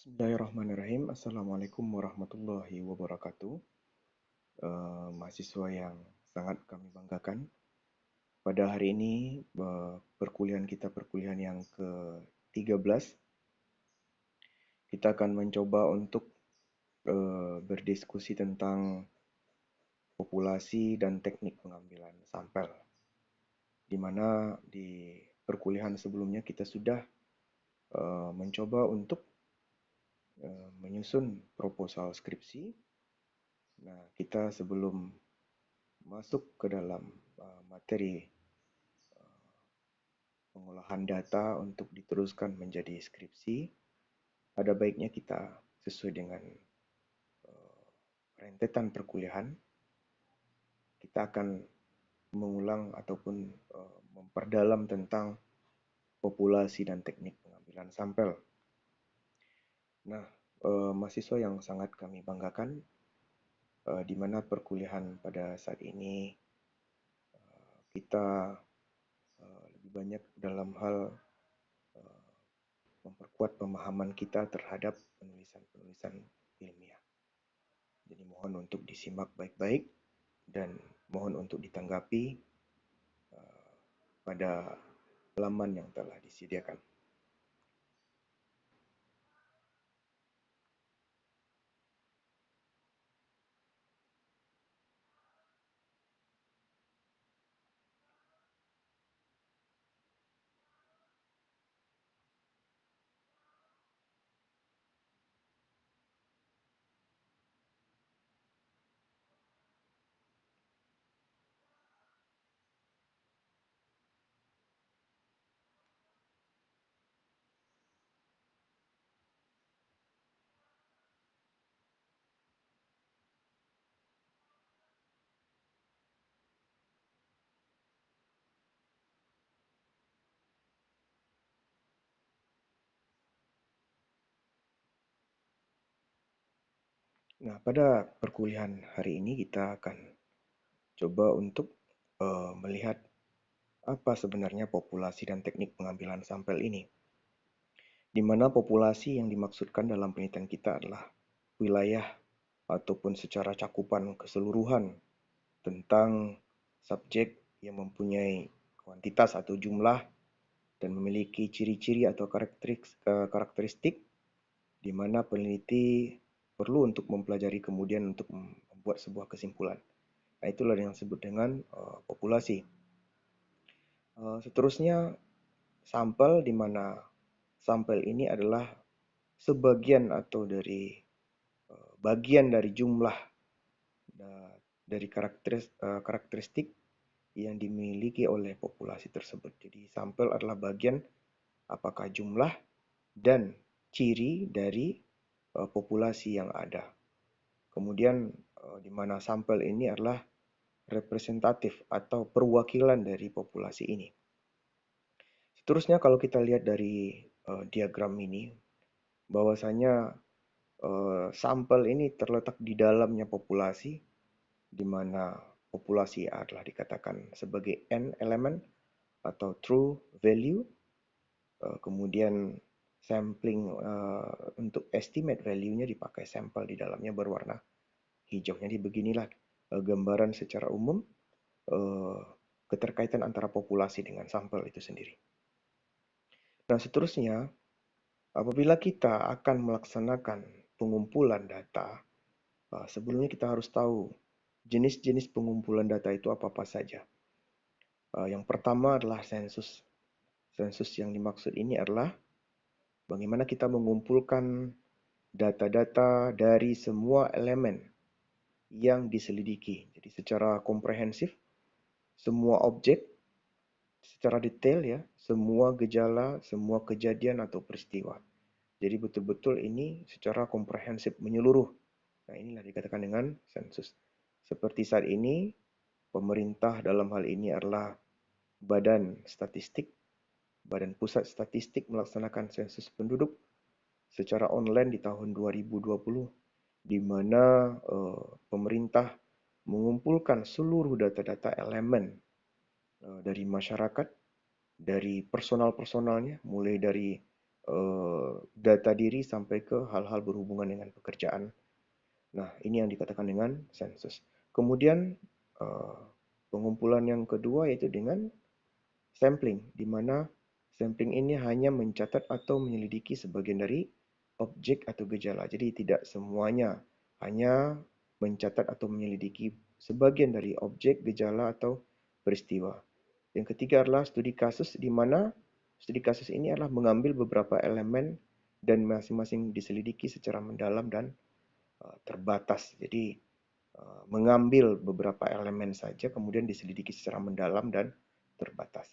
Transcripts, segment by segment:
Bismillahirrahmanirrahim. Assalamualaikum warahmatullahi wabarakatuh. Mahasiswa yang sangat kami banggakan. Pada hari ini, perkuliahan kita perkuliahan yang ke-13. Kita akan mencoba untuk berdiskusi tentang populasi dan teknik pengambilan sampel. Di mana di perkuliahan sebelumnya kita sudah mencoba untuk menyusun proposal skripsi. Nah, kita sebelum masuk ke dalam materi pengolahan data untuk diteruskan menjadi skripsi, ada baiknya kita sesuai dengan rentetan perkuliahan, kita akan mengulang ataupun memperdalam tentang populasi dan teknik pengambilan sampel. Nah, mahasiswa yang sangat kami banggakan, di mana perkuliahan pada saat ini kita lebih banyak dalam hal memperkuat pemahaman kita terhadap penulisan-penulisan ilmiah. Jadi mohon untuk disimak baik-baik dan mohon untuk ditanggapi pada halaman yang telah disediakan. Nah, pada perkuliahan hari ini kita akan coba untuk melihat apa sebenarnya populasi dan teknik pengambilan sampel ini. Di mana populasi yang dimaksudkan dalam penelitian kita adalah wilayah ataupun secara cakupan keseluruhan tentang subjek yang mempunyai kuantitas atau jumlah dan memiliki ciri-ciri atau karakteristik di mana peneliti perlu untuk mempelajari kemudian untuk membuat sebuah kesimpulan. Nah, itulah yang disebut dengan populasi. Seterusnya, sampel di mana sampel ini adalah sebagian atau dari bagian dari jumlah dari karakteristik yang dimiliki oleh populasi tersebut. Jadi sampel adalah bagian apakah jumlah dan ciri dari populasi yang ada. Kemudian di mana sampel ini adalah representatif atau perwakilan dari populasi ini. Seterusnya kalau kita lihat dari diagram ini, bahwasanya sampel ini terletak di dalamnya populasi, di mana populasi adalah dikatakan sebagai n elemen atau true value. Kemudian sampling untuk estimate value-nya dipakai sampel di dalamnya berwarna hijau. Jadi beginilah gambaran secara umum keterkaitan antara populasi dengan sampel itu sendiri. Nah, seterusnya, apabila kita akan melaksanakan pengumpulan data, sebelumnya kita harus tahu jenis-jenis pengumpulan data itu apa-apa saja. Yang pertama adalah sensus. Sensus yang dimaksud ini adalah bagaimana kita mengumpulkan data-data dari semua elemen yang diselidiki. Jadi secara komprehensif, semua objek secara detail ya, semua gejala, semua kejadian atau peristiwa. Jadi betul-betul ini secara komprehensif menyeluruh. Nah, inilah dikatakan dengan sensus. Seperti saat ini, pemerintah dalam hal ini adalah Badan Statistik, Badan Pusat Statistik melaksanakan sensus penduduk secara online di tahun 2020, di mana pemerintah mengumpulkan seluruh data-data elemen dari masyarakat, dari personal-personalnya, mulai dari data diri sampai ke hal-hal berhubungan dengan pekerjaan. Nah, ini yang dikatakan dengan sensus. Kemudian eh, pengumpulan yang kedua yaitu dengan sampling, di mana sampling ini hanya mencatat atau menyelidiki sebagian dari objek atau gejala. Jadi tidak semuanya, hanya mencatat atau menyelidiki sebagian dari objek, gejala, atau peristiwa. Yang ketiga adalah studi kasus, di mana studi kasus ini adalah mengambil beberapa elemen dan masing-masing diselidiki secara mendalam dan terbatas. Jadi mengambil beberapa elemen saja kemudian diselidiki secara mendalam dan terbatas.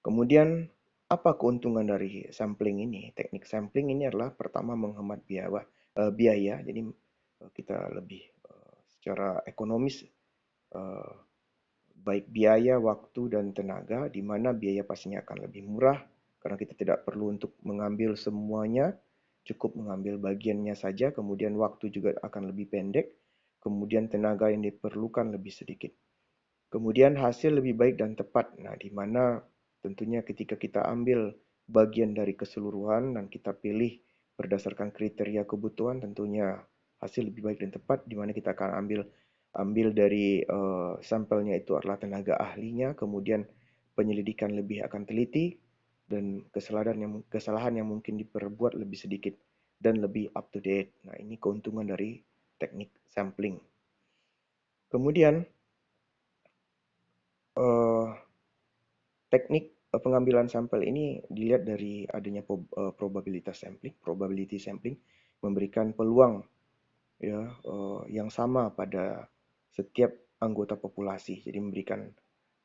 Kemudian apa keuntungan dari sampling ini? Teknik sampling ini adalah pertama menghemat biaya, jadi kita lebih secara ekonomis, eh, baik biaya, waktu, dan tenaga, di mana biaya pastinya akan lebih murah karena kita tidak perlu untuk mengambil semuanya, cukup mengambil bagiannya saja, kemudian waktu juga akan lebih pendek, kemudian tenaga yang diperlukan lebih sedikit. Kemudian hasil lebih baik dan tepat. Nah, di mana tentunya ketika kita ambil bagian dari keseluruhan dan kita pilih berdasarkan kriteria kebutuhan, tentunya hasil lebih baik dan tepat, di mana kita akan ambil dari sampelnya itu adalah tenaga ahlinya, kemudian penyelidikan lebih akan teliti, dan kesalahan yang mungkin diperbuat lebih sedikit dan lebih up to date. Nah, ini keuntungan dari teknik sampling. Kemudian eh, teknik pengambilan sampel ini dilihat dari adanya probability sampling memberikan peluang ya yang sama pada setiap anggota populasi. Jadi memberikan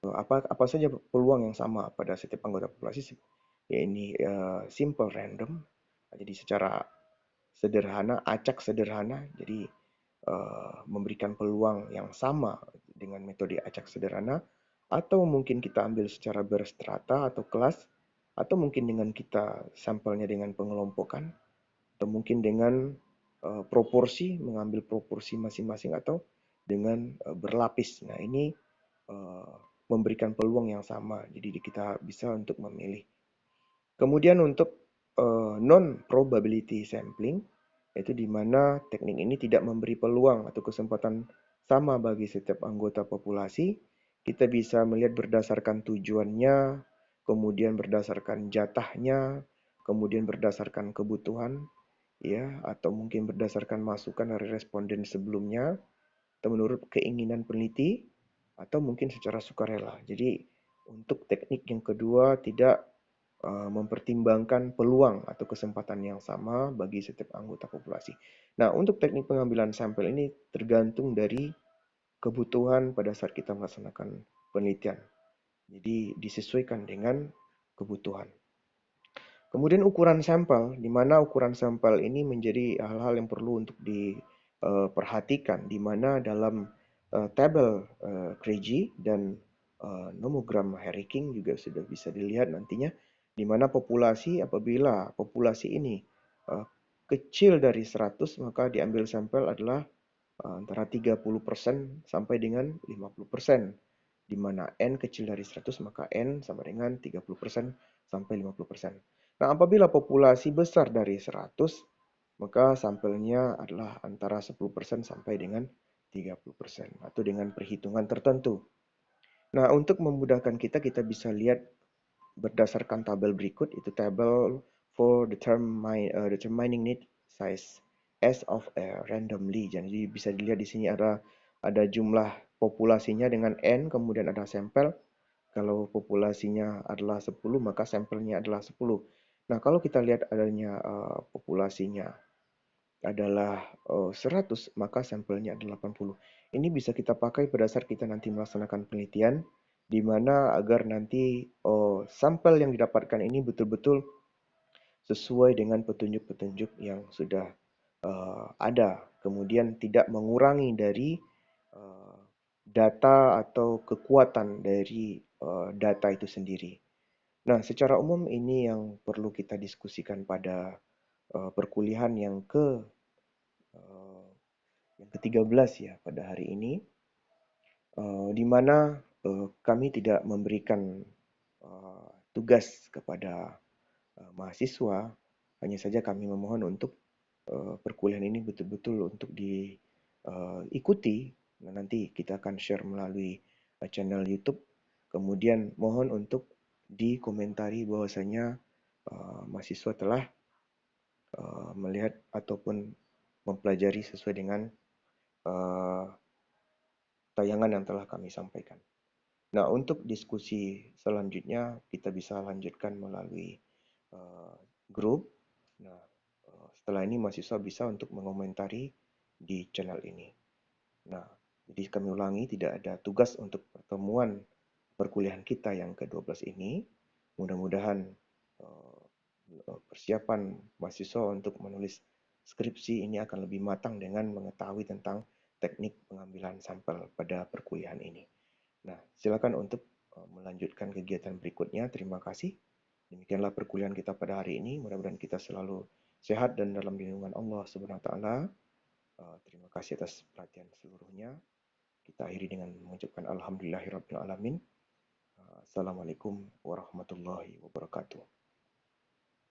apa saja peluang yang sama pada setiap anggota populasi. Ya ini simple random. Jadi secara sederhana, acak sederhana. Jadi memberikan peluang yang sama dengan metode acak sederhana, atau mungkin kita ambil secara berstrata atau kelas, atau mungkin dengan kita sampelnya dengan pengelompokan, atau mungkin dengan proporsi, mengambil proporsi masing-masing, atau dengan berlapis. Nah, ini uh, memberikan peluang yang sama, jadi kita bisa untuk memilih. Kemudian untuk non-probability sampling, yaitu di mana teknik ini tidak memberi peluang atau kesempatan sama bagi setiap anggota populasi. Kita bisa melihat berdasarkan tujuannya, kemudian berdasarkan jatahnya, kemudian berdasarkan kebutuhan, ya, atau mungkin berdasarkan masukan dari responden sebelumnya, atau menurut keinginan peneliti, atau mungkin secara sukarela. Jadi untuk teknik yang kedua tidak mempertimbangkan peluang atau kesempatan yang sama bagi setiap anggota populasi. Nah, untuk teknik pengambilan sampel ini tergantung dari kebutuhan pada saat kita melaksanakan penelitian. Jadi disesuaikan dengan kebutuhan. Kemudian ukuran sampel, di mana ukuran sampel ini menjadi hal-hal yang perlu untuk diperhatikan, di mana dalam tabel Craigie dan nomogram Heriking juga sudah bisa dilihat nantinya, di mana apabila populasi ini uh, kecil dari 100, maka diambil sampel adalah antara 30% sampai dengan 50%. Di mana N kecil dari 100, maka N sama dengan 30% sampai 50%. Nah, apabila populasi besar dari 100, maka sampelnya adalah antara 10% sampai dengan 30%, atau dengan perhitungan tertentu. Nah, untuk memudahkan kita bisa lihat berdasarkan tabel berikut, itu tabel for determining need size as of randomly. Jadi bisa dilihat di sini ada jumlah populasinya dengan N, kemudian ada sampel. Kalau populasinya adalah 10, maka sampelnya adalah 10. Nah, kalau kita lihat adanya populasinya adalah 100, maka sampelnya adalah 80. Ini bisa kita pakai pada saat kita nanti melaksanakan penelitian, di mana agar nanti sampel yang didapatkan ini betul-betul sesuai dengan petunjuk-petunjuk yang sudah ada. Kemudian tidak mengurangi dari uh, data atau kekuatan dari data itu sendiri. Nah, secara umum ini yang perlu kita diskusikan pada perkuliahan uh, yang ke-13 ya pada hari ini, di mana kami tidak memberikan tugas kepada mahasiswa, hanya saja kami memohon untuk perkuliahan ini betul-betul untuk diikuti. Nah, nanti kita akan share melalui channel YouTube. Kemudian mohon untuk dikomentari bahwasanya mahasiswa telah melihat ataupun mempelajari sesuai dengan uh, tayangan yang telah kami sampaikan. Nah, untuk diskusi selanjutnya kita bisa lanjutkan melalui uh, grup. Nah, setelah ini mahasiswa bisa untuk mengomentari di channel ini. Nah, jadi kami ulangi, tidak ada tugas untuk pertemuan perkuliahan kita yang ke-12 ini. Mudah-mudahan persiapan mahasiswa untuk menulis skripsi ini akan lebih matang dengan mengetahui tentang teknik pengambilan sampel pada perkuliahan ini. Nah, silakan untuk melanjutkan kegiatan berikutnya. Terima kasih. Demikianlah perkuliahan kita pada hari ini. Mudah-mudahan kita selalu sehat dan dalam lindungan Allah Subhanahu wa taala. Terima kasih atas perhatian seluruhnya. Kita akhiri dengan mengucapkan alhamdulillahirabbil alamin. Assalamualaikum warahmatullahi wabarakatuh.